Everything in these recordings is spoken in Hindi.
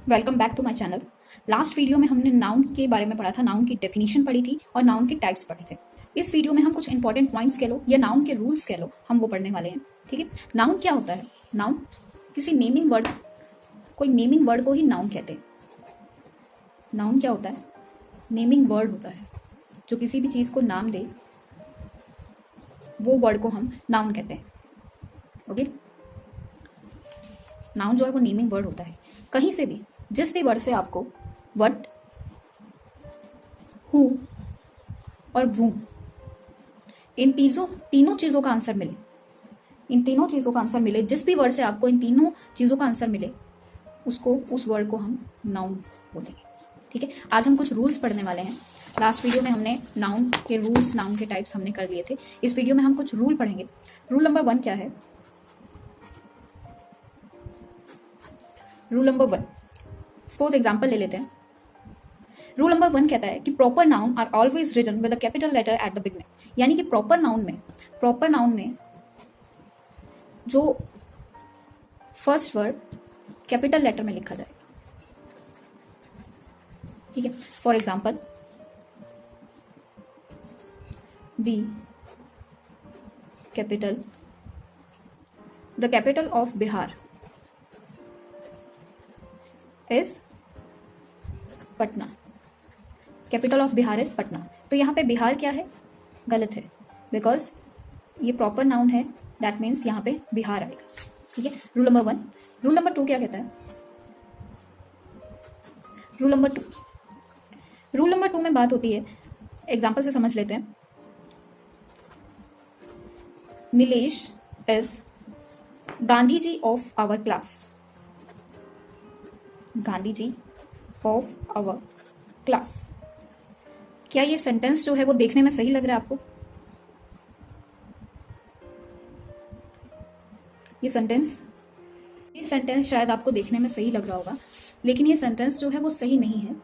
Welcome back to my channel. Last video में हमने नाउन के बारे में पढ़ा था, नाउन की डेफिनेशन पढ़ी थी और नाउन के टाइप्स पढ़े थे। इस वीडियो में हम कुछ इंपॉर्टेंट पॉइंट्स कह लो या नाउन के रूल्स कह लो, हम वो पढ़ने वाले हैं। ठीक है, नाउन क्या होता है? नाउन किसी नेमिंग वर्ड, कोई नेमिंग वर्ड को ही नाउन कहते हैं। नाउन क्या होता है? नेमिंग वर्ड होता है, जो किसी भी चीज़ को नाम दे, वो वर्ड को हम नाउन कहते हैं। ओके, नाउन जो है वो नेमिंग वर्ड होता है। कहीं से भी, जिस भी वर्ड से आपको व्हाट, हु और वू, इन तीनों चीज़ों का आंसर मिले, जिस भी वर्ड से आपको इन तीनों चीज़ों का आंसर मिले, उस वर्ड को हम नाउन बोलेंगे। ठीक है, आज हम कुछ रूल्स पढ़ने वाले हैं। लास्ट वीडियो में हमने नाउन के रूल्स, नाउन के टाइप्स हमने कर लिए थे। इस वीडियो में हम कुछ रूल पढ़ेंगे। रूल नंबर 1 क्या है? रूल नंबर 1, सपोज एग्जाम्पल ले लेते हैं। रूल नंबर 1 कहता है कि proper noun are always written with a capital letter at the beginning. यानी कि प्रॉपर नाउन में जो फर्स्ट वर्ड कैपिटल लेटर में लिखा जाएगा। ठीक है, for example the capital of Bihar is Patna. Capital of Bihar is Patna. तो यहाँ पे बिहार क्या है? गलत है, बिकॉज ये प्रॉपर नाउन है, दैट मीन्स यहाँ पे बिहार आएगा। ठीक है, रूल नंबर 1। रूल नंबर 2 क्या कहता है? रूल नंबर 2 में बात होती है, एग्जाम्पल से समझ लेते हैं। Nilesh is Gandhi ji of our class. Gandhi ji of our class. क्या ये सेंटेंस जो है वो देखने में सही लग रहा है आपको? ये सेंटेंस शायद आपको देखने में सही लग रहा होगा, लेकिन ये सेंटेंस जो है वो सही नहीं है।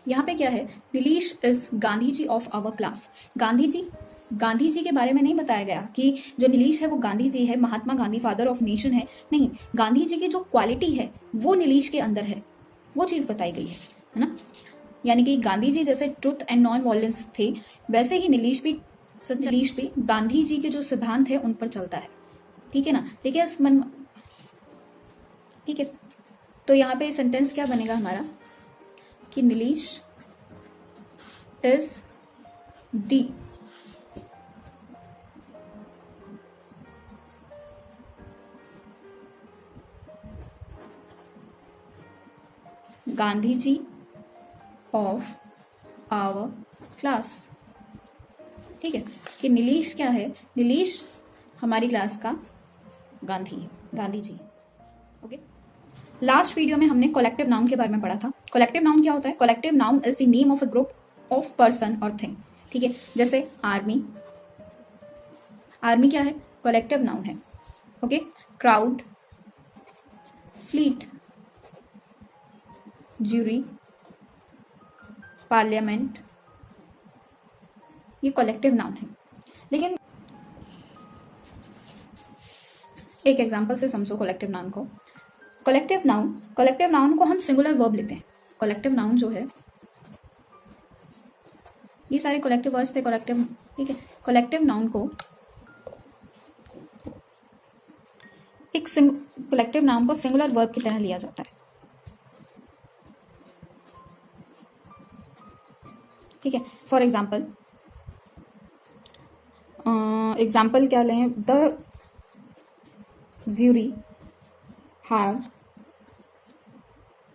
यहाँ पे क्या है? Nilesh is Gandhi ji of our class. Gandhi ji के बारे में नहीं बताया गया कि जो नीलेश है वो गांधी जी है, Mahatma Gandhi, father of nation है। नहीं, गांधी जी की जो क्वालिटी है वो नीलेश के अंदर है, वो चीज बताई गई है ना। यानी कि गांधी जी जैसे ट्रुथ एंड नॉन वायलेंस थे, वैसे ही नीलेश भी गांधी जी के जो सिद्धांत है उन पर चलता है। ठीक है ना। ठीक है, तो यहाँ पे सेंटेंस क्या बनेगा हमारा कि Nilesh is the Gandhi ji of our class. ठीक है, कि नीलेश क्या है? नीलेश हमारी क्लास का Gandhi ji. Okay, last video में हमने कलेक्टिव नाउन के बारे में पढ़ा था। कलेक्टिव नाउन क्या होता है? Collective noun is the name of a group of person और थिंग। ठीक है, जैसे आर्मी क्या है? कलेक्टिव नाउन है। Okay, crowd, fleet, jury, parliament, ये कलेक्टिव नाउन है। लेकिन एक एग्जांपल से समझो कलेक्टिव नाउन को। कलेक्टिव नाउन को हम सिंगुलर वर्ब लेते हैं। कलेक्टिव नाउन जो है, ये सारे कलेक्टिव वर्ड्स थे कलेक्टिव। ठीक है, कलेक्टिव नाउन को सिंगुलर वर्ब की तरह लिया जाता है। ठीक है, फॉर एग्जाम्पल क्या लें? The jury have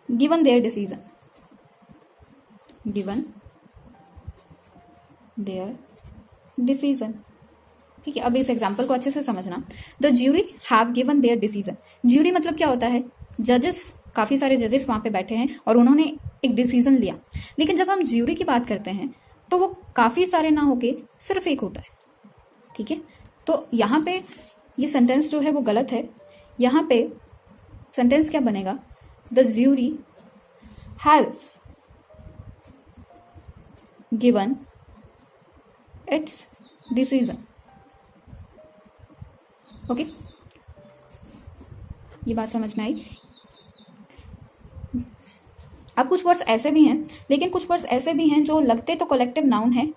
given their decision। ठीक है, अब इस एग्जाम्पल को अच्छे से समझना। The jury have given there decision. Jury मतलब क्या होता है? जजेस, काफी सारे जजेस वहां पे बैठे हैं और उन्होंने एक डिसीजन लिया। लेकिन जब हम ज्यूरी की बात करते हैं तो वो काफी सारे ना होके सिर्फ एक होता है। ठीक है, तो यहाँ पे ये सेंटेंस जो है वो गलत है। यहाँ पे सेंटेंस क्या बनेगा? The jury has given it's decision. Okay, ये बात समझ में आई? अब कुछ वर्ड्स ऐसे भी हैं, लेकिन कुछ वर्ड्स ऐसे भी हैं जो लगते तो कलेक्टिव नाउन है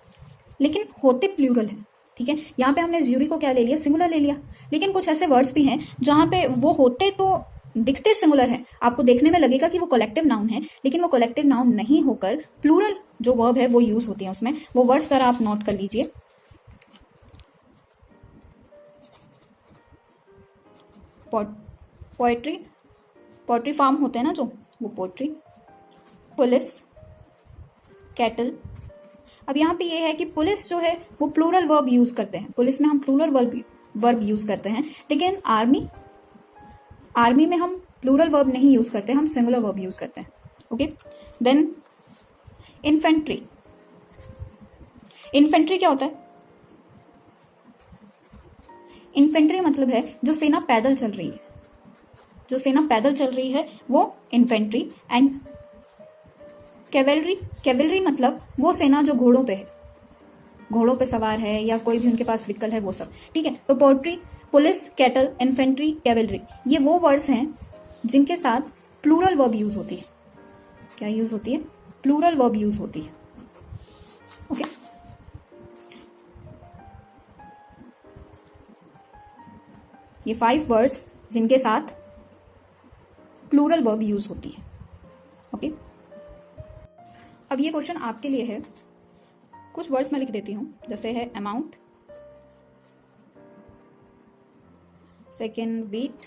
लेकिन होते प्लूरल है। ठीक है, यहाँ पे हमने ज्यूरी को क्या ले लिया, सिंगुलर ले लिया। लेकिन कुछ ऐसे वर्ड्स भी हैं जहां पे वो होते तो दिखते सिंगुलर है, आपको देखने में लगेगा कि वो कलेक्टिव नाउन है, लेकिन वो कलेक्टिव नाउन नहीं होकर प्लूरल जो वर्ब है वो यूज होती है उसमें। वो वर्ड्स जरा आप नोट कर लीजिए। पोएट्री, पोएट्री फार्म होते हैं ना जो, वो पोएट्री। Police, cattle. अब यहाँ पे ये है कि पुलिस जो है वो प्लूरल वर्ब यूज करते हैं, पुलिस में हम प्लूरल वर्ब यूज करते हैं, लेकिन आर्मी में हम प्लूरल वर्ब नहीं यूज करते, हम सिंगुलर वर्ब यूज करते हैं। Okay, then infantry. इन्फेंट्री क्या होता है? इन्फेंट्री मतलब है जो सेना पैदल चल रही है, जो सेना पैदल चल रही है वो इन्फेंट्री। एंड कैवेलरी, कैवेलरी मतलब वो सेना जो घोड़ों पे है, घोड़ों पे सवार है या कोई भी उनके पास व्हीकल है, वो सब। ठीक है, तो poetry, police, cattle, infantry, cavalry, ये वो वर्ड्स हैं जिनके साथ प्लूरल वर्ब यूज होती है। क्या यूज होती है? प्लूरल वर्ब यूज होती है। ओके, ये 5 वर्ड्स जिनके साथ प्लूरल वर्ब यूज होती है। ओके, अब ये क्वेश्चन आपके लिए है। कुछ वर्ड्स मैं लिख देती हूं, जैसे है amount, second beat,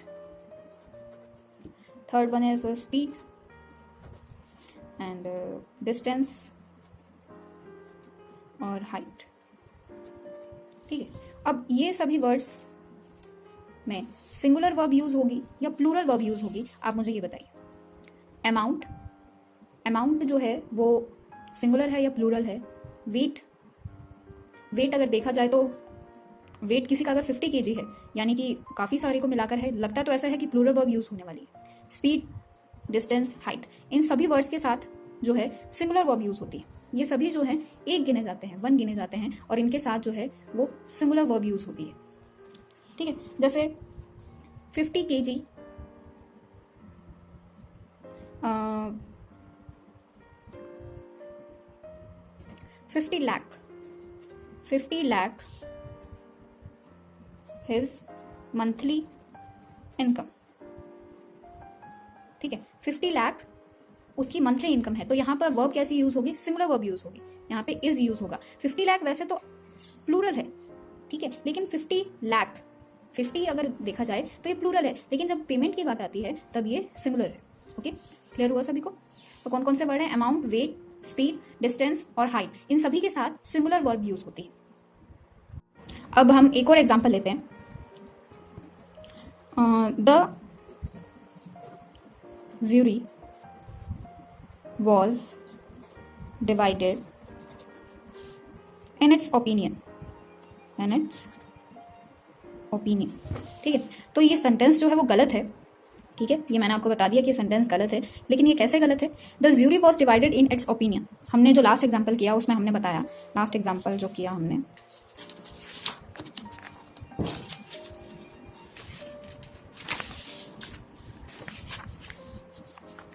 third one is speed and distance और हाइट। ठीक है, अब ये सभी वर्ड्स में सिंगुलर वर्ब यूज होगी या प्लूरल वर्ब यूज होगी, आप मुझे ये बताइए। अमाउंट, अमाउंट जो है वो सिंगुलर है या प्लूरल है? वेट, वेट अगर देखा जाए तो वेट किसी का अगर 50 kg है, यानी कि काफी सारे को मिलाकर है, लगता तो ऐसा है कि प्लूरल वर्ब यूज होने वाली है। स्पीड, डिस्टेंस, हाइट, इन सभी वर्ड्स के साथ जो है सिंगुलर वर्ब यूज होती है। ये सभी जो है एक गिने जाते हैं, 1 गिने जाते हैं, और इनके साथ जो है वो सिंगुलर वर्ब यूज होती है। ठीक है, जैसे 50 kg, 50 lakh, 50 lakh his monthly income। ठीक है, 50 लाख उसकी मंथली इनकम है, तो यहाँ पर वर्ब कैसी यूज होगी? सिंगुलर वर्ब यूज होगी, यहाँ पे इज यूज होगा। 50 लाख वैसे तो प्लूरल है, ठीक है, लेकिन 50 लाख, 50 अगर देखा जाए तो ये प्लूरल है, लेकिन जब पेमेंट की बात आती है तब ये सिंगुलर है। ओके, क्लियर हुआ सभी को? तो कौन कौन से वर्ड हैं? अमाउंट, वेट, स्पीड, डिस्टेंस और हाइट, इन सभी के साथ सिंगुलर वर्ब यूज होती है। अब हम एक और एग्जांपल लेते हैं। The jury was divided in its opinion, in its opinion। ठीक है, तो ये सेंटेंस जो है वो गलत है। ठीक है, ये मैंने आपको बता दिया कि सेंटेंस गलत है, लेकिन ये कैसे गलत है? The jury was divided in its opinion, हमने जो लास्ट एग्जाम्पल किया उसमें हमने बताया, लास्ट एग्जाम्पल जो किया हमने,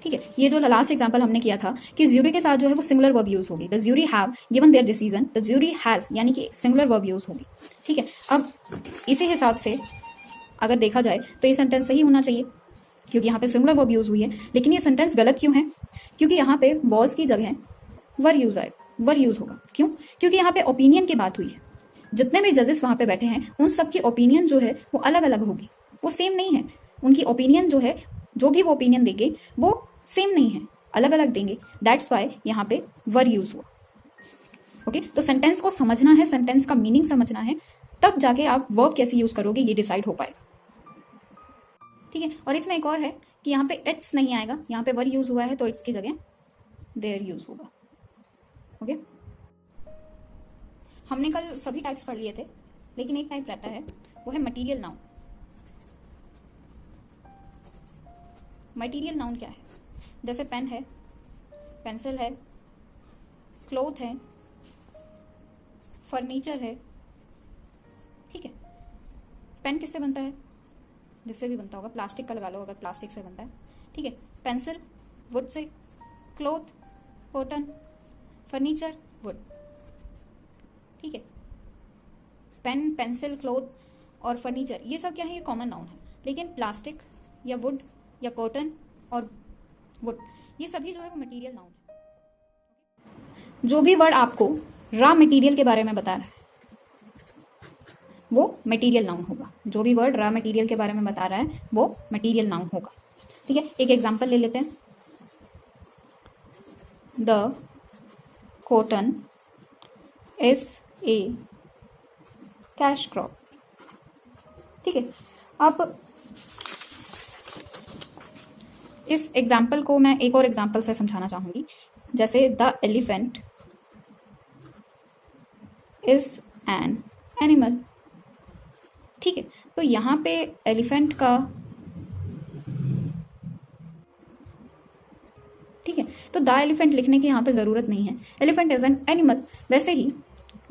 ठीक है, ये जो लास्ट एग्जांपल हमने किया था कि ज्यूरी के साथ जो है वो सिंगुलर वर्ब यूज होगी। The jury have given there decision, the jury has, यानी कि सिंगुलर वर्ब यूज होगी। ठीक है, अब इसी हिसाब से अगर देखा जाए तो ये सेंटेंस सही होना चाहिए, क्योंकि यहाँ पे सिंगुलर वर्ब यूज हुई है। लेकिन ये सेंटेंस गलत क्यों है? क्योंकि यहाँ पे वॉज की जगह वर यूज आए, वर यूज होगा। क्यों? क्योंकि यहाँ पे ओपिनियन की बात हुई है। जितने भी जजेस वहां पे बैठे हैं उन सबकी ओपिनियन जो है वो अलग अलग होगी, वो सेम नहीं है। उनकी ओपिनियन जो है, जो भी वो ओपिनियन देंगे वो सेम नहीं है, अलग अलग देंगे। दैट्स वाई यहाँ पे वर यूज हुआ। ओके, तो सेंटेंस को समझना है, सेंटेंस का मीनिंग समझना है, तब जाके आप वर्ब कैसे यूज करोगे ये डिसाइड हो पाएगा। ठीक है, और इसमें एक और है कि यहाँ पे इट्स नहीं आएगा, यहाँ पे वर यूज हुआ है तो इट्स की जगह देयर यूज होगा। ओके, हमने कल सभी टाइप्स पढ़ लिए थे, लेकिन एक टाइप रहता है, वो है मटीरियल नाउन। मटीरियल नाउन क्या है? जैसे पेन है, पेंसिल है, क्लोथ है, फर्नीचर है। ठीक है, पेन किससे बनता है? जिससे भी बनता होगा, प्लास्टिक का लगा लो अगर प्लास्टिक से बनता है। ठीक है, pencil would say, cloth cotton, furniture would, ठीक है। पेन, पेंसिल, क्लोथ और फर्नीचर ये सब क्या है, ये कॉमन नाउन है। लेकिन प्लास्टिक या वुड या कॉटन और वुड ये सभी जो है वो मटेरियल नाउन है। जो भी वर्ड आपको रॉ मटेरियल के बारे में बता रहा है वो मटेरियल नाउन होगा। जो भी वर्ड रॉ मटेरियल के बारे में बता रहा है वो मटेरियल नाउन होगा, ठीक है। एक एग्जांपल ले लेते हैं। The cotton is a cash crop, ठीक है। अब इस एग्जाम्पल को मैं एक और एग्जाम्पल से समझाना चाहूंगी। जैसे the elephant is an animal, ठीक है। तो यहां पे एलिफेंट का, ठीक है, तो द एलिफेंट लिखने की यहां पे जरूरत नहीं है। Elephant is an animal. वैसे ही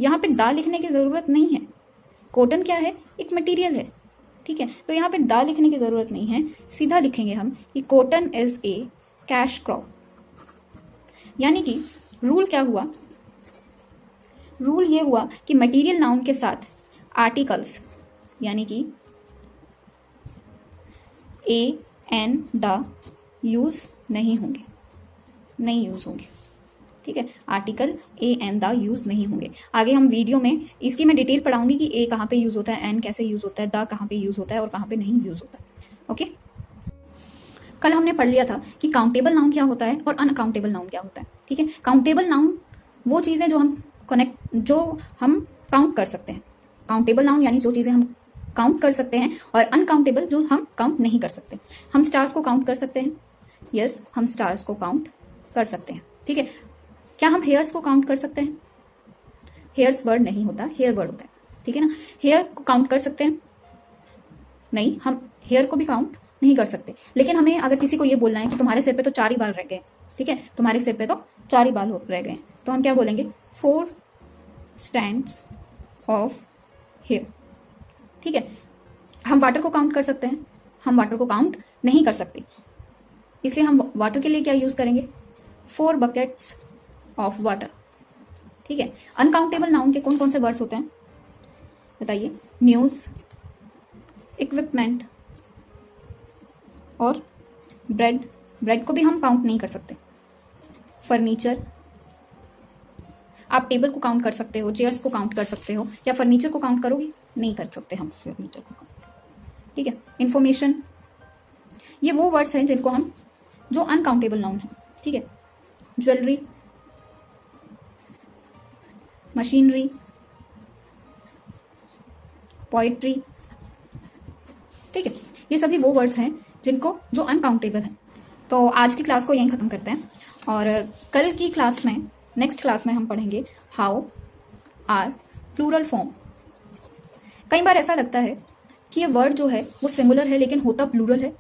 यहां पे द लिखने की जरूरत नहीं है। कॉटन क्या है, एक मटेरियल है, ठीक है। तो यहाँ पे दा लिखने की जरूरत नहीं है, सीधा लिखेंगे हम कि cotton is a cash crop. यानी कि रूल क्या हुआ, रूल ये हुआ कि मटेरियल नाउन के साथ आर्टिकल्स यानी कि ए एन द यूज नहीं होंगे, नहीं यूज होंगे, ठीक है। Article a an the use नहीं होंगे। आगे हम वीडियो में इसकी मैं डिटेल पढ़ाऊंगी कि ए कहाँ पे यूज होता है, एन कैसे यूज होता है, द कहाँ पे यूज होता है और कहाँ पे नहीं यूज होता है, ओके। कल हमने पढ़ लिया था कि काउंटेबल नाउन क्या होता है और अनकाउंटेबल नाउन क्या होता है, ठीक है। काउंटेबल नाउन वो चीजें जो हम काउंट कर सकते हैं। काउंटेबल नाउन यानी जो चीजें हम काउंट कर सकते हैं, और अनकाउंटेबल जो हम काउंट नहीं कर सकते। हम स्टार्स को काउंट कर सकते हैं, यस हम स्टार्स को काउंट कर सकते हैं, ठीक है। क्या हम हेयर्स को काउंट कर सकते हैं? हेयर्स वर्ड नहीं होता, हेयर वर्ड होता है, ठीक है ना। हेयर को काउंट कर सकते हैं? नहीं, हम हेयर को भी काउंट नहीं कर सकते। लेकिन हमें अगर किसी को ये बोलना है कि तुम्हारे सिर पे तो 4 ही बाल रह गए, ठीक है, तुम्हारे सिर पे तो 4 ही बाल रह गए, तो हम क्या बोलेंगे? 4 स्टैंड्स ऑफ हेयर, ठीक है। हम वाटर को काउंट कर सकते हैं? हम वाटर को काउंट नहीं कर सकते, इसलिए हम वाटर के लिए क्या यूज करेंगे? 4 बकेट्स ऑफ वाटर, ठीक है। अनकाउंटेबल नाउन के कौन कौन से वर्ड्स होते हैं बताइए? न्यूज, इक्विपमेंट और ब्रेड। ब्रेड को भी हम काउंट नहीं कर सकते। फर्नीचर, आप टेबल को काउंट कर सकते हो, चेयर्स को काउंट कर सकते हो, या फर्नीचर को काउंट करोगे? नहीं कर सकते हम फर्नीचर को काउंट, ठीक है। इंफॉर्मेशन, ये वो वर्ड्स हैं जिनको हम, जो अनकाउंटेबल नाउन है, ठीक है। ज्वेलरी, मशीनरी, पोइट्री, ठीक है। ये सभी वो वर्ड्स हैं जिनको, जो अनकाउंटेबल हैं। तो आज की क्लास को यहीं खत्म करते हैं, और कल की क्लास में, नेक्स्ट क्लास में हम पढ़ेंगे हाउ आर प्लूरल फॉर्म। कई बार ऐसा लगता है कि ये वर्ड जो है वो सिंगुलर है लेकिन होता प्लूरल है,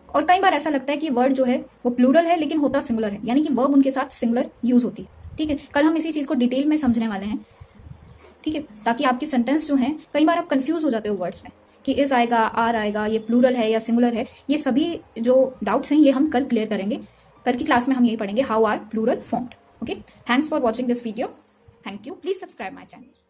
और कई बार ऐसा लगता है कि वर्ड जो है वो प्लूरल है लेकिन होता सिंगुलर है, यानी कि वर्ब उनके साथ सिंगुलर यूज होती है, ठीक है। कल हम इसी चीज को डिटेल में समझने वाले हैं, ठीक है, ताकि आपकी सेंटेंस जो है, कई बार आप कंफ्यूज हो जाते हो वर्ड्स में कि इज आएगा, आर आएगा, ये प्लूरल है या सिंगुलर है। ये सभी जो डाउट्स हैं ये हम कल क्लियर करेंगे। कल की क्लास में हम यही पढ़ेंगे how are plural formed, okay. Thanks for watching this video, thank you, please subscribe my channel.